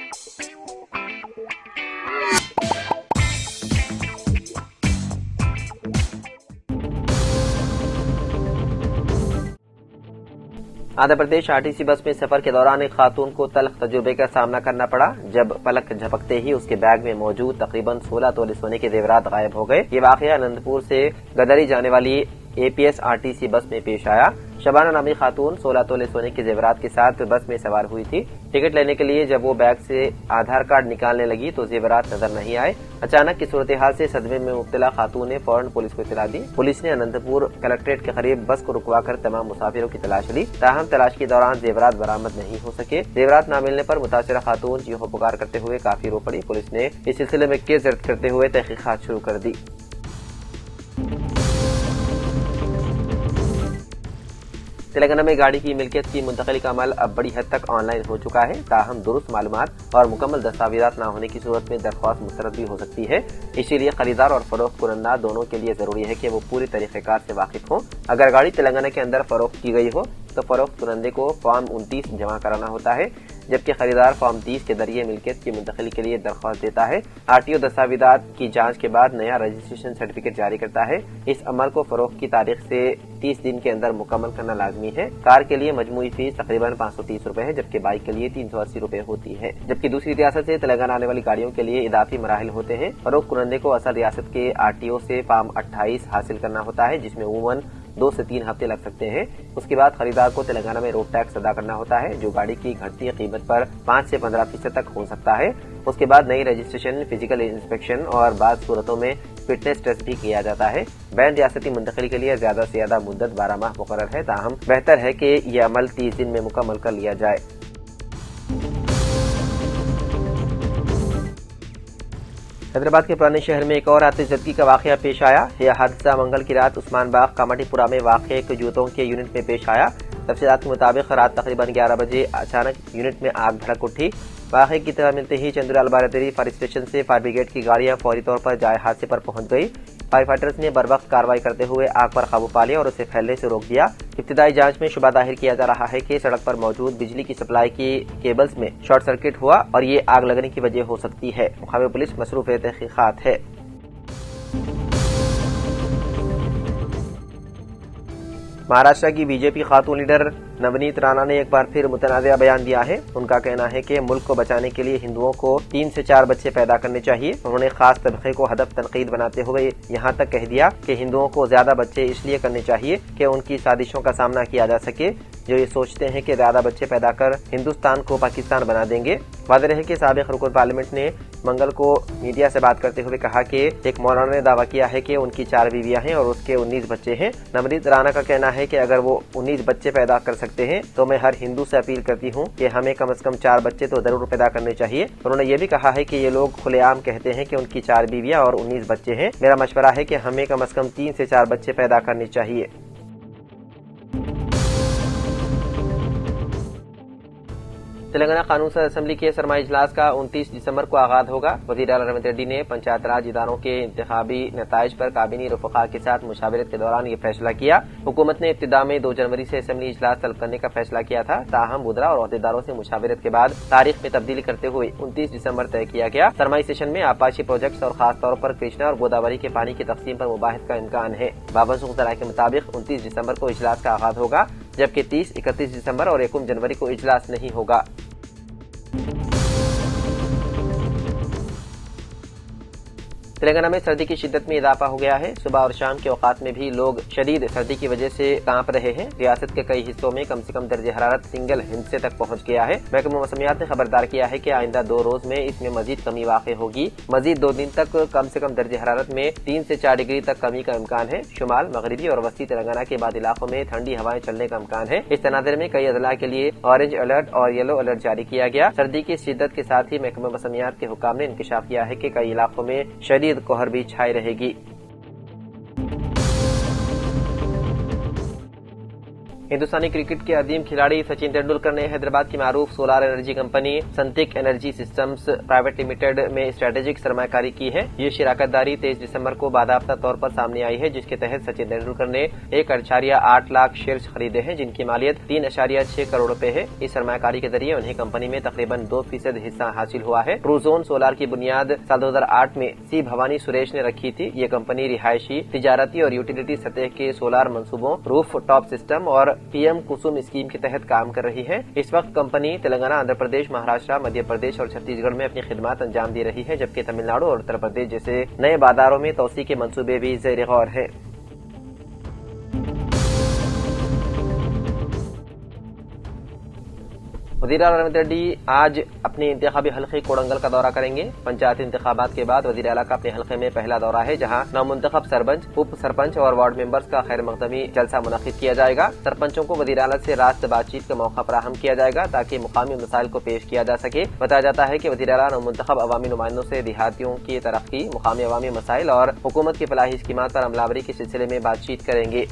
Andhra Pradesh RTC bus में सफर के दौरान एक खातून को तल्ख तजुर्बे का सामना करना पड़ा जब पलक झपकते ही उसके बैग में मौजूद तकरीबन 16 तोले सोने के जेवरात गायब हो गए। ये वाकया अनंतपुर से गदरी जाने वाली एपीएस आरटीसी बस में पेश आया। शबाना नामी खातून 16 तोले सोने के जेवरात के साथ बस में सवार हुई थी। टिकट लेने के लिए जब वो बैग से आधार कार्ड निकालने लगी तो जेवरात नजर नहीं आए। अचानक की सूरत हाल से सदमे में मुब्तला खातून ने फौरन पुलिस को इत्तला दी। पुलिस ने अनंतपुर कलेक्ट्रेट के करीब बस को रुकवाकर तमाम मुसाफिरों की तलाश ली। ताहम तलाश के दौरान जेवरात बरामद नहीं हो सके। जेवरात न मिलने पर मुतासिरा खातून चीखो पुकार करते हुए काफी रो पड़ी। पुलिस ने इस सिलसिले में केस दर्ज करते हुए तहकीकात शुरू कर दी। तेलंगाना में गाड़ी की मिल्कियत की मुंतकिली का अमल अब बड़ी हद तक ऑनलाइन हो चुका है। ताहम दुरुस्त मालूमात और मुकम्मल दस्तावेजात न होने की सूरत में दरख्वास्त मुस्तरद भी हो सकती है। इसीलिए खरीदार और फरोख्त कुनंदा दोनों के लिए जरूरी है कि वो पूरी तरीक़ेकार से वाकिफ हों। अगर गाड़ी तेलंगाना के अंदर फरोख्त की गई हो तो फरोख्त कुनंदे को फॉर्म 29 जमा कराना होता है, जबकि खरीदार फॉर्म 30 के जरिए मिल्कियत की मुंतकिली के लिए दरख्वास्त देता है। आरटीओ दस्तावेजात की जांच के बाद नया रजिस्ट्रेशन सर्टिफिकेट जारी करता है। इस अमल को फरोख्त की तारीख से 30 दिन के अंदर मुकम्मल करना लाजमी है। कार के लिए मजमूई फीस तकरीबन 530 रुपए है, जबकि बाइक के लिए 380 रुपए होती है। जबकि दूसरी रियासत से तेलंगाना आने वाली गाड़ियों के लिए इदाफी मराहिल होते हैं। फरोख्त कुनंदे को असल रियासत के आरटीओ से फॉर्म 28 हासिल करना होता है, जिसमें उमूमन 2 से 3 हफ्ते लग सकते हैं। उसके बाद खरीदार को तेलंगाना में रोड टैक्स अदा करना होता है, जो गाड़ी की घटती कीमत पर 5 से 15% तक हो सकता है। उसके बाद नई रजिस्ट्रेशन, फिजिकल इंस्पेक्शन और बाद सूरतों में फिटनेस टेस्ट भी किया जाता है। बैन रियासती मुंतकिली के लिए ज्यादा से ज्यादा मुद्दत 12 माह मुकर्रर है। ताहम बेहतर है कि यह अमल 30 दिन में मुकम्मल कर लिया जाए। हैदराबाद के पुराने शहर में एक और आतिशबाजी का वाकया पेश आया। यह हादसा मंगल की रात उस्मान बाग कामाटीपुरा में वाक़ एक जूतों के यूनिट में पेश आया। तफसीलात के मुताबिक रात तकरीबन 11 बजे अचानक यूनिट में आग भड़क उठी। वाक़े की इत्तला मिलते ही चंदुलाल बारादरी फायर स्टेशन से फायर ब्रिगेड की गाड़ियां फौरी तौर पर जाए हादसे पर पहुंच गई। फायर फाइटर्स ने बरवक्त कार्रवाई करते हुए आग पर काबू पा लिया और उसे फैलने से रोक दिया। इब्तिदाई जांच में शुबा दाहिर किया जा रहा है कि सड़क पर मौजूद बिजली की सप्लाई की केबल्स में शॉर्ट सर्किट हुआ और ये आग लगने की वजह हो सकती है। मुकामी पुलिस मसरूफ तहकीकात है। महाराष्ट्र की बीजेपी खातून लीडर नवनीत राणा ने एक बार फिर मुतनाज़िया बयान दिया है। उनका कहना है कि मुल्क को बचाने के लिए हिंदुओं को 3 से 4 बच्चे पैदा करने चाहिए। उन्होंने खास तबके को हदफ तनकीद बनाते हुए यहाँ तक कह दिया कि हिंदुओं को ज्यादा बच्चे इसलिए करने चाहिए कि उनकी साजिशों का सामना किया जा सके, जो ये सोचते हैं कि ज्यादा बच्चे पैदा कर हिंदुस्तान को पाकिस्तान बना देंगे। वाज़ेह है कि साबिक़ रुकन पार्लियामेंट ने मंगल को मीडिया से बात करते हुए कहा कि एक मौलाना ने दावा किया है कि उनकी 4 बीवियां हैं और उसके 19 बच्चे हैं। नवनीत राणा का कहना है कि अगर वो 19 बच्चे पैदा कर सकते हैं तो मैं हर हिंदू से अपील करती हूँ कि हमें कम से कम 4 बच्चे तो जरूर पैदा करने चाहिए। उन्होंने ये भी कहा है कि ये लोग खुलेआम कहते हैं कि उनकी 4 बीवियां और 19 बच्चे हैं। मेरा मशवरा है कि हमें कम से कम 3 से 4 बच्चे पैदा करने चाहिए। तेलंगाना कानून सद असम्बली के सरमाई इजलास का 29 दिसंबर को आगाज होगा। वज़ीर आला रवंत रेड्डी ने पंचायत राज इदारों के इंतखाबी नताइज पर काबीनी रफ़क़ा के साथ मुशावरत के दौरान ये फैसला किया। हुकूमत ने इब्तिदा में 2 जनवरी से असम्बली इजलास तलब करने का फैसला किया था। ताहम बुदरा और अहदेदारों से मुशावरत के बाद तारीख में तब्दीली करते हुए 29 दिसंबर तय किया गया। सरमाई सेशन में आपाशी प्रोजेक्ट्स और खास तौर पर कृष्णा और गोदावरी के पानी की तकसीम पर मुबाहित का इम्कान है। बाबरसूख ज़राए के मुताबिक 29 दिसंबर को इजलास का आगाज होगा, जबकि 30, 31 दिसंबर और 1 जनवरी को इजलास नहीं होगा। तेलंगाना में सर्दी की शिद्दत में इजाफा हो गया है। सुबह और शाम के औकात में भी लोग शदीद सर्दी की वजह से कांप रहे हैं। रियासत के कई हिस्सों में कम से कम दर्जे हरारत सिंगल हिंसे तक पहुंच गया है। महकमा मौसमियात ने खबरदार किया है कि आइंदा 2 रोज में इसमें मजीद कमी वाक़ होगी। मजीद 2 दिन तक कम से कम दर्जे हरारत में 3 से 4 डिग्री तक कमी का इम्कान है। शुमाल, मगरबी और वस्ती तेलंगाना के बाद इलाकों में ठंडी हवाएं चलने का इम्कान है। इस तनाज़ुर में कई अजला के लिए ऑरेंज अलर्ट और येलो अलर्ट जारी किया गया। सर्दी की शिद्दत के साथ ही महकमा मौसमियात के हुकाम ने इंकशाफ किया है कि कई इलाकों में शदीद कोहर भी छाई रहेगी। ہندوستانی کرکٹ کے عظیم کھلاڑی سچن تندولکر نے حیدرآباد کی معروف سولار انرجی کمپنی سنتک انرجی سسٹمز پرائیویٹ لمیٹڈ میں اسٹریٹجک سرمایہ کاری کی ہے۔ یہ شراکت داری 23 دسمبر کو باضابطہ طور پر سامنے آئی ہے، جس کے تحت سچن تندولکر نے 1.8 لاکھ شیئرز خریدے ہیں، جن کی مالیت 3.6 کروڑ روپے ہے۔ اس سرمایہ کاری کے ذریعے انہیں کمپنی میں تقریباً 2% حصہ حاصل ہوا ہے۔ ٹروزون سولار کی بنیاد سال 2008 میں سی بھوانی سریش نے رکھی تھی۔ یہ کمپنی رہائشی، تجارتی اور یوٹیلیٹی سطح کے سولار منصوبوں، روف ٹاپ سسٹم اور پی ایم کسم اسکیم کے تحت کام کر رہی ہے۔ اس وقت کمپنی تلنگانہ، آندھرا پردیش، مہاراشٹر، مدھیہ پردیش اور چھتیس گڑھ میں اپنی خدمات انجام دے رہی ہے، جبکہ تمل ناڈو اور اتر پردیش جیسے نئے بازاروں میں توسیع کے منصوبے بھی زیر غور ہیں۔ وزیر اعلیٰ ریونت ریڈی آج اپنے انتخابی حلقے کوڑنگل کا دورہ کریں گے۔ پنچایتی انتخابات کے بعد وزیر اعلیٰ کا اپنے حلقے میں پہلا دورہ ہے، جہاں نومنتخب سرپنچ، اپ سرپنچ اور وارڈ ممبرز کا خیر مقدمی جلسہ منعقد کیا جائے گا۔ سرپنچوں کو وزیر اعلیٰ سے راست بات چیت کا موقع فراہم کیا جائے گا تاکہ مقامی مسائل کو پیش کیا جا سکے۔ بتایا جاتا ہے کہ وزیر اعلیٰ نومنتخب عوامی نمائندوں سے دیہاتیوں کی ترقی، مقامی عوامی مسائل اور حکومت کی فلاحی اسکیمات پر عمل آوری کے سلسلے میں بات چیت کریں گے۔